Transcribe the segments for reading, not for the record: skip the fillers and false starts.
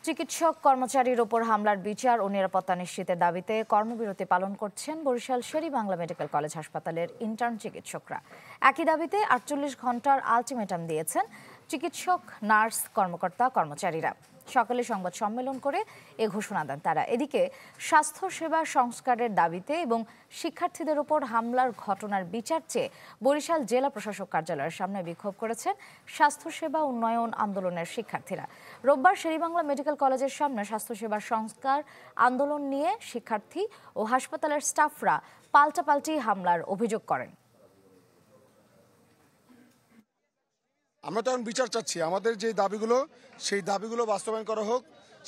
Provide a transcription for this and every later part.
চিকিৎসক কর্মচারীর ওপর হামলার বিচার ও নিরাপত্তা নিশ্চিতের দাবিতে কর্মবিরতি পালন করছেন বরিশাল শের-ই-বাংলা মেডিকেল কলেজ হাসপাতালের ইন্টার্ন চিকিৎসকরা। একই দাবিতে ৪৮ ঘন্টার আলটিমেটাম দিয়েছেন চিকিৎসক, নার্স, কর্মকর্তা, কর্মচারীরা। সকালে সংবাদ সম্মেলন করে এ ঘোষণা দেন তারা। এদিকে স্বাস্থ্যসেবা সংস্কারের দাবিতে এবং শিক্ষার্থীদের ওপর হামলার ঘটনার বিচার চেয়ে বরিশাল জেলা প্রশাসক কার্যালয়ের সামনে বিক্ষোভ করেছেন স্বাস্থ্যসেবা উন্নয়ন আন্দোলনের শিক্ষার্থীরা। রোববার শের-ই-বাংলা মেডিকেল কলেজের সামনে স্বাস্থ্যসেবা সংস্কার আন্দোলন নিয়ে শিক্ষার্থী ও হাসপাতালের স্টাফরা পাল্টাপাল্টি হামলার অভিযোগ করেন। আমরা তো এখন বিচার চাচ্ছি, আমাদের যে দাবিগুলো সেই দাবিগুলো বাস্তবায়ন করা হোক।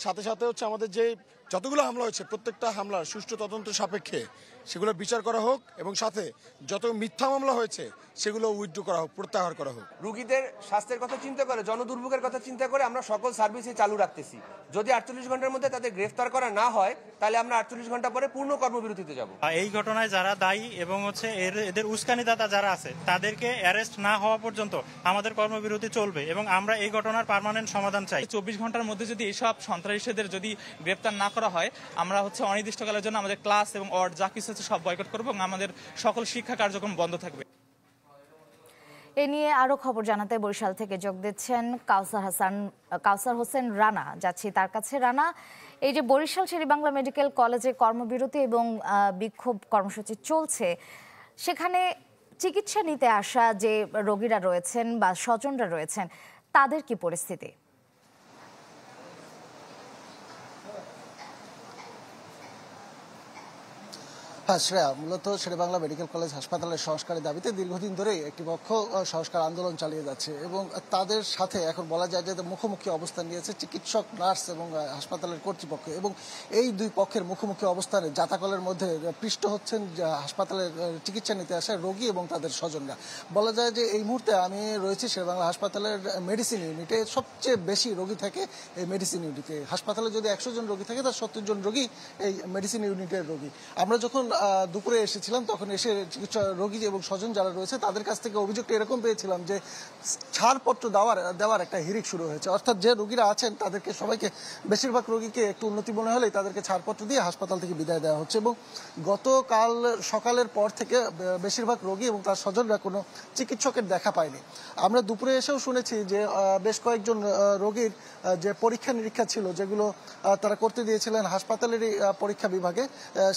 সাথে সাথে হচ্ছে আমাদের যে যতগুলো হামলা হয়েছে প্রত্যেকটা হামলার সুষ্ঠু তদন্ত সাপেক্ষে সেগুলো বিচার করা হোক এবং সাথে যত মিথ্যা মামলা হয়েছে সেগুলো উইথড্র করা হোক, প্রত্যাহার করা হোক। রোগীদের স্বাস্থ্যের কথা চিন্তা করে, জনদুর্ভোগের কথা চিন্তা করে আমরা সকল সার্ভিসই চালু রাখতেছি। যদি ৪৮ ঘন্টার মধ্যে তাদের গ্রেফতার করা না হয় তাহলে আমরা ৪৮ ঘন্টা পরে পূর্ণ কর্মবিরতিতে যাব। এই ঘটনায় যারা দায়ী এবং এদের উস্কানিদাতা যারা আছে তাদেরকে অ্যারেস্ট না হওয়া পর্যন্ত আমাদের কর্মবিরতি চলবে এবং আমরা এই ঘটনার পার্মানেন্ট সমাধান চাই। ২৪ ঘন্টার মধ্যে যদি এইসব সন্ত্রাসীদের যদি গ্রেফতার না করা হয়, আমরা অনির্দিষ্টকালের জন্য আমাদের ক্লাস এবং অর্ড যা কিছু আছে সব বয়কট করবো এবং আমাদের সকল শিক্ষা কার্যক্রম বন্ধ থাকবে। এ নিয়ে আরো খবর জানাতে বরিশাল থেকে যোগ দিচ্ছেন কাউসার হোসেন রানা। যাচ্ছি তার কাছে। রানা, এই যে বরিশাল শের-ই-বাংলা মেডিকেল কলেজে কর্মবিরতি এবং বিক্ষোভ কর্মসূচি চলছে, সেখানে চিকিৎসা নিতে আসা যে রোগীরা রয়েছেন বা স্বজনরা রয়েছেন তাদের কি পরিস্থিতি? হ্যাঁ শ্রেয়া, মূলত শের-ই-বাংলা মেডিকেল কলেজ হাসপাতালের সংস্কারের দাবিতে দীর্ঘদিন ধরেই একটি পক্ষ সংস্কার আন্দোলন চালিয়ে যাচ্ছে এবং তাদের সাথে এখন বলা যায় যে মুখোমুখি অবস্থান নিয়েছে চিকিৎসক, নার্স এবং হাসপাতালের কর্তৃপক্ষ। এবং এই দুই পক্ষের মুখোমুখি অবস্থানে জাতাকলের মধ্যে পৃষ্ঠ হচ্ছেন হাসপাতালের চিকিৎসা নিতে আসা রোগী এবং তাদের স্বজনরা। বলা যায় যে এই মুহূর্তে আমি রয়েছি শের-ই-বাংলা হাসপাতালের মেডিসিন ইউনিটে। সবচেয়ে বেশি রোগী থাকে এই মেডিসিন ইউনিটে। হাসপাতালে যদি ১০০ জন রোগী থাকে তার ৭০ জন রোগী এই মেডিসিন ইউনিটের রোগী। আমরা যখন দুপুরে এসেছিলাম তখন এসে চিকিৎসা রোগী এবং স্বজন যারা রয়েছে তাদের কাছ থেকে অভিযোগটা এরকম পেয়েছিলাম যে ছাড়পত্র দেওয়ার একটা হিড়িক শুরু হয়েছে। অর্থাৎ যে রোগীরা আছেন তাদেরকে সবাইকে, বেশিরভাগ রোগীকে একটু উন্নতি মনে হলেই তাদেরকে ছাড়পত্র দিয়ে হাসপাতাল থেকে বিদায় দেওয়া হচ্ছে। এবং গতকাল সকালের পর থেকে বেশিরভাগ রোগী এবং তার স্বজনরা কোনো চিকিৎসকের দেখা পায়নি। আমরা দুপুরে এসেও শুনেছি যে বেশ কয়েকজন রোগীর যে পরীক্ষা নিরীক্ষা ছিল যেগুলো তারা করতে দিয়েছিলেন হাসপাতালেরই পরীক্ষা বিভাগে,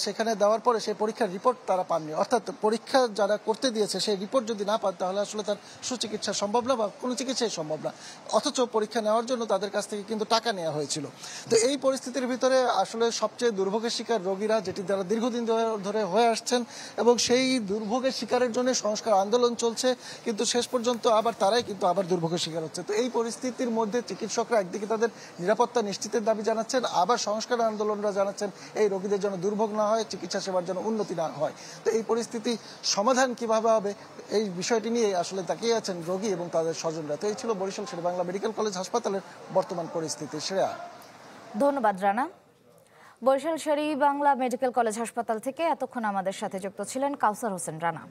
সেখানে দেওয়ার পরে সেই পরীক্ষার রিপোর্ট তারা পাননি। অর্থাৎ পরীক্ষা যারা করতে দিয়েছে সেই রিপোর্ট যদি না পান তাহলে আসলে তার সুচিকিৎসা সম্ভব না বা কোনো চিকিৎসাই সম্ভব না। অথচ পরীক্ষা নেওয়ার জন্য তাদের কাছ থেকে কিন্তু টাকা নেওয়া হয়েছিল। তো এই পরিস্থিতির ভিতরে আসলে সবচেয়ে দুর্ভোগের শিকার রোগীরা, যেটি তারা দীর্ঘদিন ধরে হয়ে আসছেন এবং সেই দুর্ভোগের শিকারের জন্য সংস্কার আন্দোলন চলছে, কিন্তু শেষ পর্যন্ত আবার তারাই কিন্তু আবার দুর্ভোগের শিকার হচ্ছে। তো এই পরিস্থিতির মধ্যে চিকিৎসকরা একদিকে তাদের নিরাপত্তা নিশ্চিতের দাবি জানাচ্ছেন, আবার সংস্কার আন্দোলনরা জানাচ্ছেন এই রোগীদের যেন দুর্ভোগ না হয়, চিকিৎসা সেবার যেন উন্নতি না হয়। তো এই পরিস্থিতি সমাধান কিভাবে হবে এই বিষয়টি নিয়ে আসলে তাকিয়ে আছেন রোগী এবং তাদের স্বজনরা। তো এই ছিল বরিশাল শের-ই-বাংলা মেডিকেল কলেজ হাসপাতালের বর্তমান পরিস্থিতি। শ্রেয়া, ধন্যবাদ রানা। বরিশাল শের-ই-বাংলা মেডিকেল কলেজ হাসপাতাল থেকে এতক্ষণ আমাদের সাথে যুক্ত ছিলেন কাউসার হোসেন রানা।